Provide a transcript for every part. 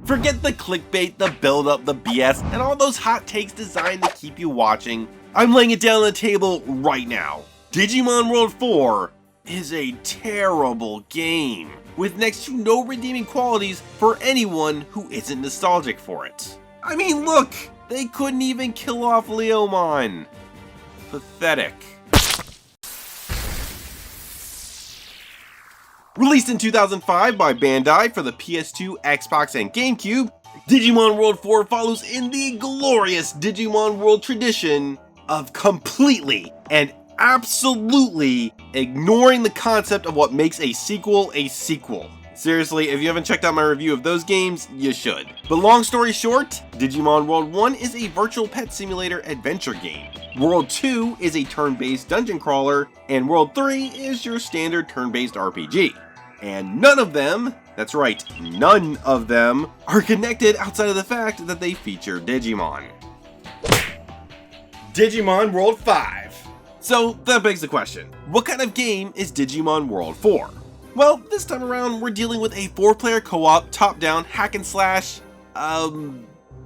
Forget the clickbait, the build-up, the BS, and all those hot takes designed to keep you watching. I'm laying it down on the table right now. Digimon World 4 is a terrible game, with next to no redeeming qualities for anyone who isn't nostalgic for it. I mean, look! They couldn't even kill off Leomon. Pathetic. Released in 2005 by Bandai for the PS2, Xbox, and GameCube, Digimon World 4 follows in the glorious Digimon World tradition of completely and absolutely ignoring the concept of what makes a sequel a sequel. Seriously, if you haven't checked out my review of those games, you should. But long story short, Digimon World 1 is a virtual pet simulator adventure game. World 2 is a turn-based dungeon crawler, and World 3 is your standard turn-based RPG. And none of them, that's right, none of them, are connected outside of the fact that they feature Digimon. Digimon World 5. So that begs the question, what kind of game is Digimon World 4? Well, this time around, we're dealing with a 4-player co-op, top-down, hack-and-slash,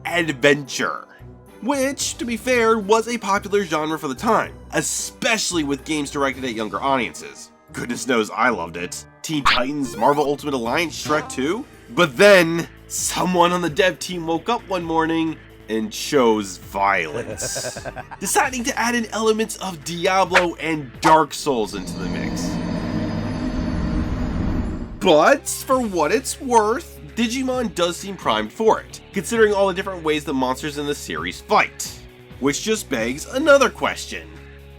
adventure. Which, to be fair, was a popular genre for the time, especially with games directed at younger audiences. Goodness knows I loved it. Teen Titans, Marvel Ultimate Alliance, Shrek 2. But then, someone on the dev team woke up one morning and chose violence, deciding to add in elements of Diablo and Dark Souls into the mix. But, for what it's worth, Digimon does seem primed for it, considering all the different ways the monsters in the series fight. Which just begs another question.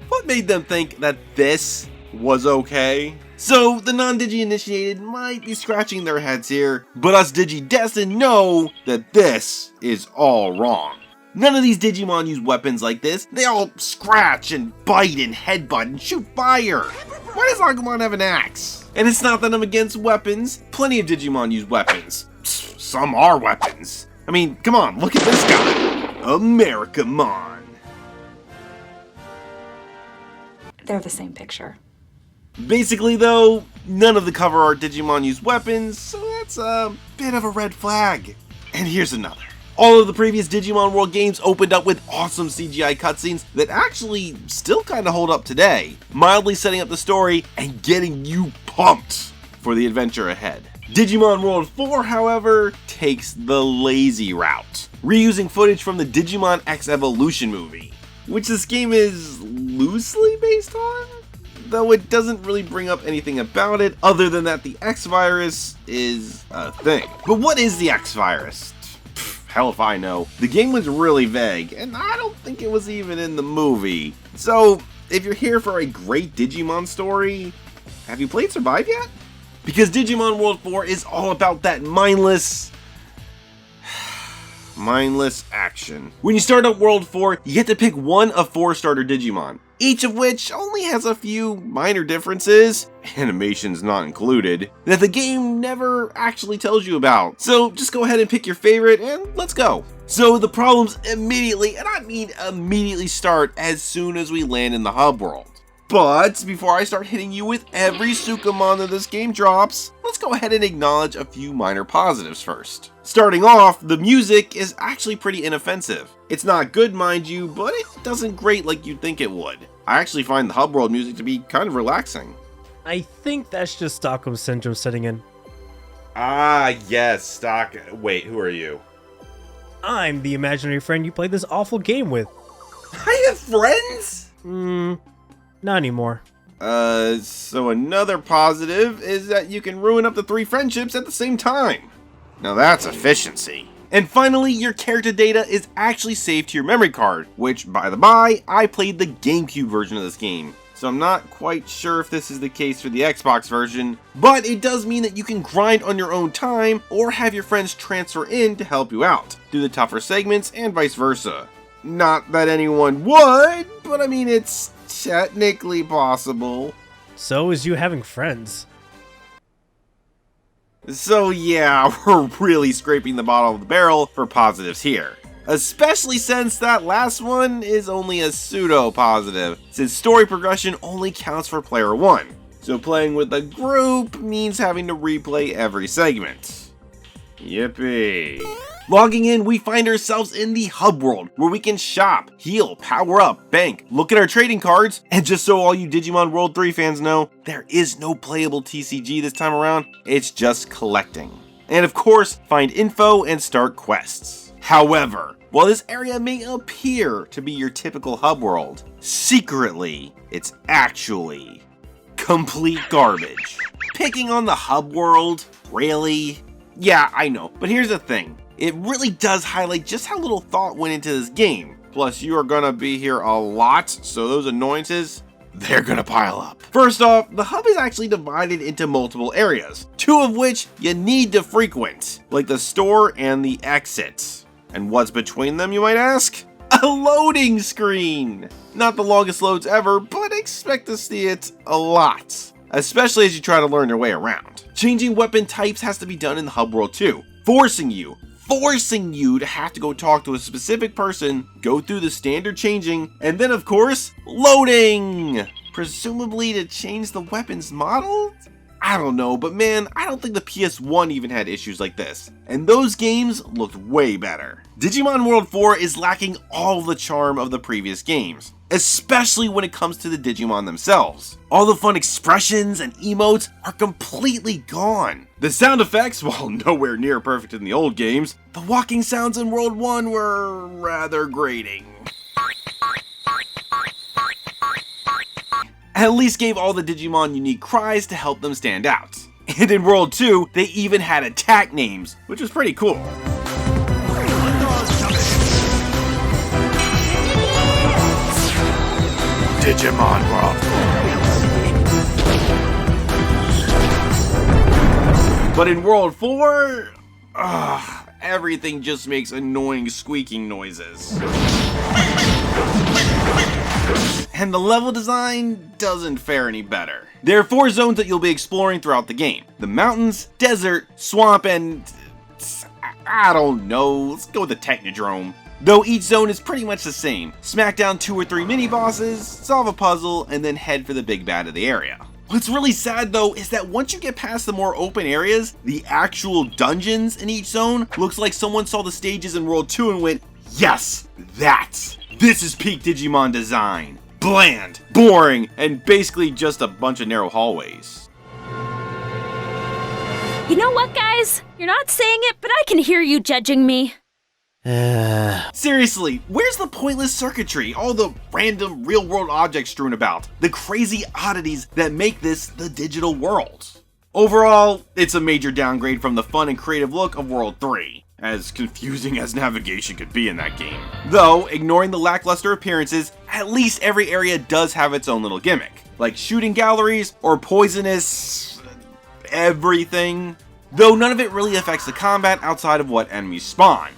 What made them think that this was okay? So, the non-Digi initiated might be scratching their heads here, but us Digi-destined know that this is all wrong. None of these Digimon use weapons like this. They all scratch and bite and headbutt and shoot fire. Why does Agumon have an axe? And it's not that I'm against weapons. Plenty of Digimon use weapons. Some are weapons. I mean, come on, look at this guy. Americamon. They're the same picture. Basically though, none of the cover art Digimon use weapons, so that's a bit of a red flag. And here's another. All of the previous Digimon World games opened up with awesome CGI cutscenes that actually still kinda hold up today, mildly setting up the story and getting you pumped for the adventure ahead. Digimon World 4, however, takes the lazy route, reusing footage from the Digimon X Evolution movie, which this game is loosely based on? Though it doesn't really bring up anything about it other than that the X-Virus is a thing. But what is the X-Virus? Hell if I know. The game was really vague, and I don't think it was even in the movie. So, if you're here for a great Digimon story, have you played Survive yet? Because Digimon World 4 is all about that mindless action. When you start up World 4, you get to pick one of 4 starter Digimon, each of which only has a few minor differences, animations not included, that the game never actually tells you about. So just go ahead and pick your favorite and let's go. So the problems immediately, and I mean immediately, start as soon as we land in the hub world. But before I start hitting you with every Sukamon that this game drops, let's go ahead and acknowledge a few minor positives first. Starting off, the music is actually pretty inoffensive. It's not good, mind you, but it doesn't grate like you'd think it would. I actually find the hub world music to be kind of relaxing. I think that's just Stockholm Syndrome setting in. Ah, yes, Wait, who are you? I'm the imaginary friend you played this awful game with. I have friends? Not anymore. So another positive is that you can ruin up to 3 friendships at the same time. Now that's efficiency. And finally, your character data is actually saved to your memory card, which, by the by, I played the GameCube version of this game. So I'm not quite sure if this is the case for the Xbox version, but it does mean that you can grind on your own time or have your friends transfer in to help you out, do the tougher segments, and vice versa. Not that anyone would, but I mean, it's technically possible. So is you having friends. So yeah, we're really scraping the bottom of the barrel for positives here. Especially since that last one is only a pseudo-positive, since story progression only counts for player 1. So playing with a group means having to replay every segment. Yippee. Logging in, we find ourselves in the hub world, where we can shop, heal, power up, bank, look at our trading cards, and just so all you Digimon World 3 fans know, there is no playable TCG this time around, it's just collecting. And of course, find info and start quests. However, while this area may appear to be your typical hub world, secretly, it's actually complete garbage. Picking on the hub world? Really? Yeah, I know, but here's the thing. It really does highlight just how little thought went into this game. Plus, you are gonna be here a lot, so those annoyances, they're gonna pile up. First off, the hub is actually divided into multiple areas, 2 of which you need to frequent, like the store and the exit. And what's between them, you might ask? A loading screen! Not the longest loads ever, but expect to see it a lot, especially as you try to learn your way around. Changing weapon types has to be done in the hub world too, forcing you to have to go talk to a specific person, go through the standard changing, and then of course, loading! Presumably to change the weapon's model? I don't know, but man, I don't think the PS1 even had issues like this, and those games looked way better. Digimon World 4 is lacking all the charm of the previous games, especially when it comes to the Digimon themselves. All the fun expressions and emotes are completely gone. The sound effects, while nowhere near perfect in the old games, the walking sounds in World 1 were rather grating. At least gave all the Digimon unique cries to help them stand out. And in World 2, they even had attack names, which was pretty cool. Digimon World. But in World 4, everything just makes annoying squeaking noises. And the level design doesn't fare any better. There are 4 zones that you'll be exploring throughout the game. The mountains, desert, swamp, and I don't know, let's go with the Technodrome. Though each zone is pretty much the same. Smack down 2 or 3 mini-bosses, solve a puzzle, and then head for the big bad of the area. What's really sad though is that once you get past the more open areas, the actual dungeons in each zone looks like someone saw the stages in World 2 and went, yes, this is peak Digimon design. Bland, boring, and basically just a bunch of narrow hallways. You know what, guys? You're not saying it, but I can hear you judging me. Seriously, where's the pointless circuitry? All the random real-world objects strewn about? The crazy oddities that make this the digital world? Overall, it's a major downgrade from the fun and creative look of World 3. As confusing as navigation could be in that game. Though, ignoring the lackluster appearances, at least every area does have its own little gimmick, like shooting galleries or poisonous everything. Though none of it really affects the combat outside of what enemies spawn.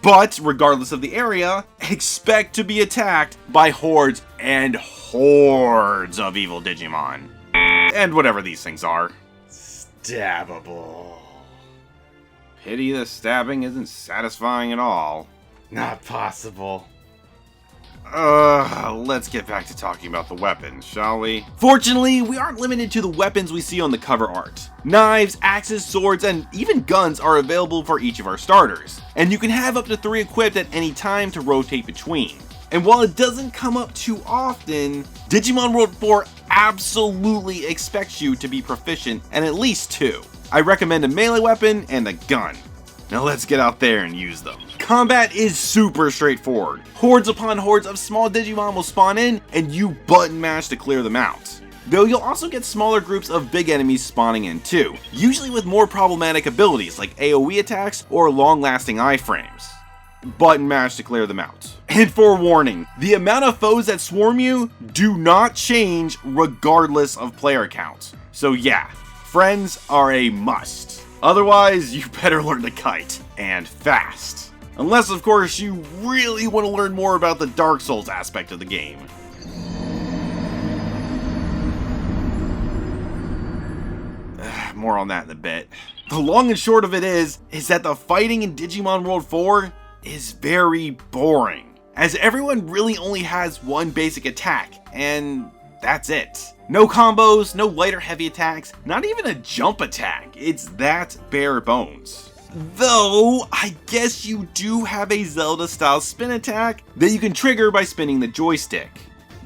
But, regardless of the area, expect to be attacked by hordes and hordes of evil Digimon. And whatever these things are. Stabbable. Pity the stabbing isn't satisfying at all. Not possible. Let's get back to talking about the weapons, shall we? Fortunately, we aren't limited to the weapons we see on the cover art. Knives, axes, swords, and even guns are available for each of our starters. And you can have up to 3 equipped at any time to rotate between. And while it doesn't come up too often, Digimon World 4 absolutely expects you to be proficient in at least 2. I recommend a melee weapon and a gun. Now let's get out there and use them. Combat is super straightforward. Hordes upon hordes of small Digimon will spawn in, and you button mash to clear them out. Though you'll also get smaller groups of big enemies spawning in too, usually with more problematic abilities like AoE attacks or long-lasting iframes. Button mash to clear them out. And forewarning, the amount of foes that swarm you do not change regardless of player count. So yeah, friends are a must. Otherwise, you better learn to kite, and fast. Unless, of course, you really want to learn more about the Dark Souls aspect of the game. More on that in a bit. The long and short of it is that the fighting in Digimon World 4 is very boring, as everyone really only has one basic attack, and that's it. No combos, no light or heavy attacks, not even a jump attack. It's that bare bones. Though, I guess you do have a Zelda-style spin attack that you can trigger by spinning the joystick.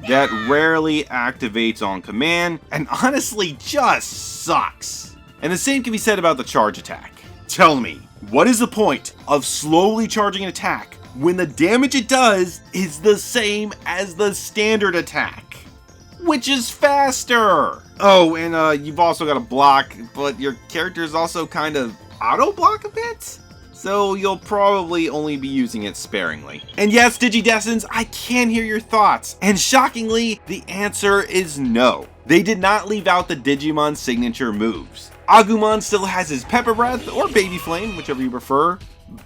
That rarely activates on command, and honestly just sucks. And the same can be said about the charge attack. Tell me, what is the point of slowly charging an attack when the damage it does is the same as the standard attack, which is faster? Oh, and you've also got a block, but your character is also kind of auto-block a bit? So you'll probably only be using it sparingly. And yes, Digidescents, I can hear your thoughts. And shockingly, the answer is no. They did not leave out the Digimon signature moves. Agumon still has his Pepper Breath, or Baby Flame, whichever you prefer,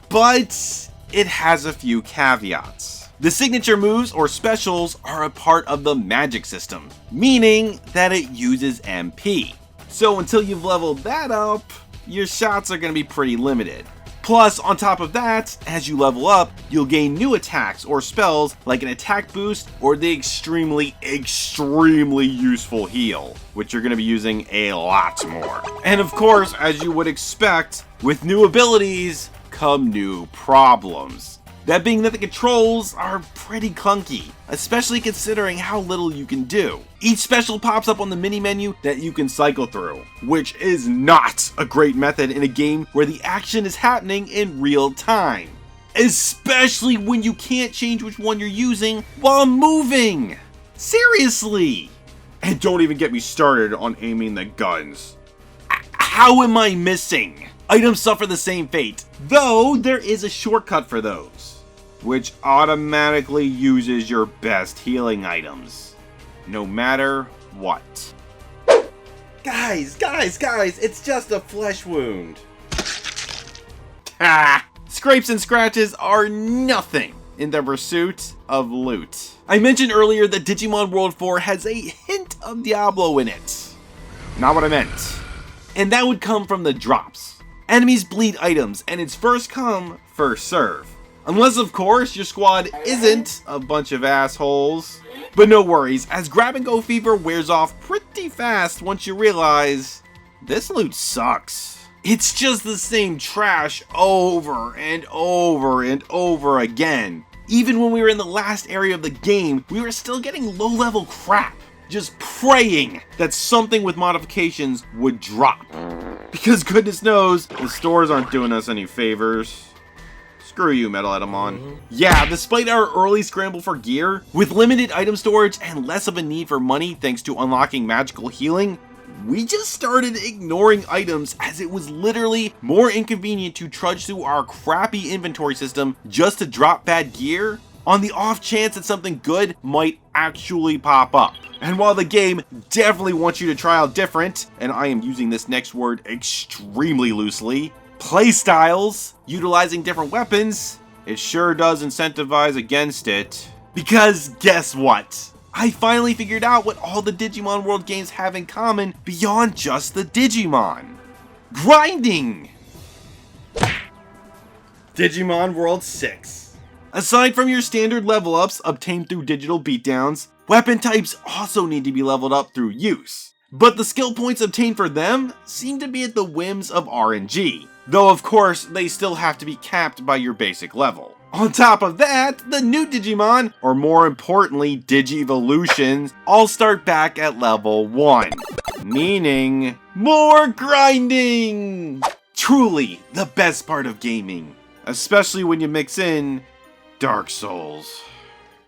but it has a few caveats. The signature moves, or specials, are a part of the magic system, meaning that it uses MP. So until you've leveled that up, your shots are going to be pretty limited. Plus, on top of that, as you level up, you'll gain new attacks or spells like an attack boost or the extremely useful heal, which you're going to be using a lot more. And of course, as you would expect, with new abilities come new problems. That being that the controls are pretty clunky, especially considering how little you can do. Each special pops up on the mini menu that you can cycle through, which is not a great method in a game where the action is happening in real time. Especially when you can't change which one you're using while moving. Seriously! And don't even get me started on aiming the guns. How am I missing? Items suffer the same fate, though there is a shortcut for those, which automatically uses your best healing items, no matter what. Guys, it's just a flesh wound. Scrapes and scratches are nothing in the pursuit of loot. I mentioned earlier that Digimon World 4 has a hint of Diablo in it. Not what I meant. And that would come from the drops. Enemies bleed items, and it's first come, first serve. Unless, of course, your squad isn't a bunch of assholes. But no worries, as grab-and-go fever wears off pretty fast once you realize this loot sucks. It's just the same trash over and over and over again. Even when we were in the last area of the game, we were still getting low-level crap, just praying that something with modifications would drop. Because goodness knows, the stores aren't doing us any favors. Screw you, Metal Etamon. Yeah, despite our early scramble for gear, with limited item storage and less of a need for money thanks to unlocking magical healing, we just started ignoring items as it was literally more inconvenient to trudge through our crappy inventory system just to drop bad gear on the off chance that something good might actually pop up. And while the game definitely wants you to try out different, and I am using this next word extremely loosely, playstyles, utilizing different weapons, it sure does incentivize against it. Because guess what? I finally figured out what all the Digimon World games have in common beyond just the Digimon. Grinding! Digimon World 6. Aside from your standard level ups obtained through digital beatdowns, weapon types also need to be leveled up through use. But the skill points obtained for them seem to be at the whims of RNG, though of course they still have to be capped by your basic level. On top of that, the new Digimon, or more importantly Digivolutions, all start back at level 1, meaning more grinding! Truly the best part of gaming, especially when you mix in Dark Souls.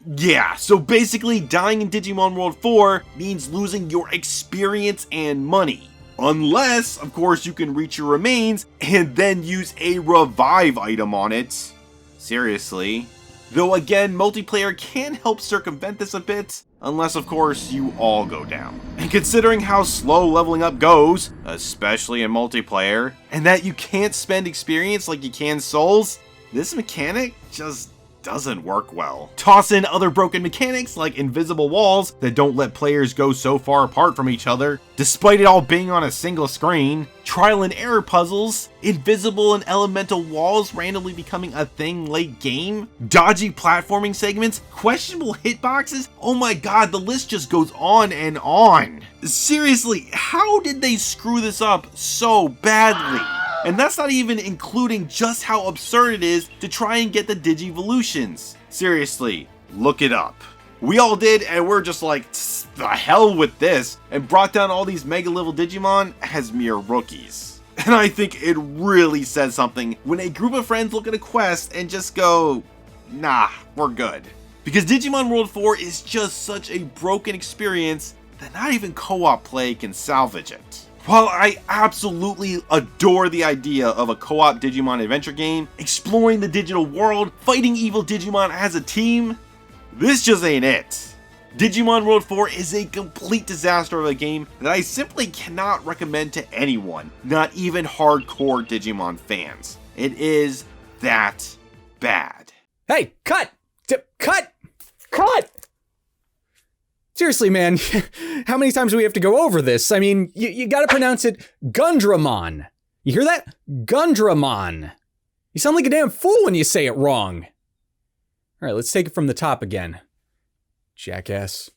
Yeah, so basically dying in Digimon World 4 means losing your experience and money. Unless, of course, you can reach your remains and then use a revive item on it. Seriously. Though again, multiplayer can help circumvent this a bit, unless of course you all go down. And considering how slow leveling up goes, especially in multiplayer, and that you can't spend experience like you can souls, this mechanic just doesn't work well. Toss in other broken mechanics like invisible walls that don't let players go so far apart from each other, despite it all being on a single screen, trial and error puzzles, invisible and elemental walls randomly becoming a thing late game, dodgy platforming segments, questionable hitboxes. Oh my god, the list just goes on and on. Seriously, how did they screw this up so badly? And that's not even including just how absurd it is to try and get the Digivolutions. Seriously, look it up. We all did, and we're just like, the hell with this, and brought down all these mega level Digimon as mere rookies. And I think it really says something when a group of friends look at a quest and just go, nah, we're good. Because Digimon World 4 is just such a broken experience that not even co-op play can salvage it. While I absolutely adore the idea of a co-op Digimon adventure game, exploring the digital world, fighting evil Digimon as a team, this just ain't it. Digimon World 4 is a complete disaster of a game that I simply cannot recommend to anyone, not even hardcore Digimon fans. It is that bad. Hey, cut! Cut! Seriously, man, how many times do we have to go over this? I mean, you gotta pronounce it Gundramon. You hear that? Gundramon. You sound like a damn fool when you say it wrong. All right, let's take it from the top again. Jackass.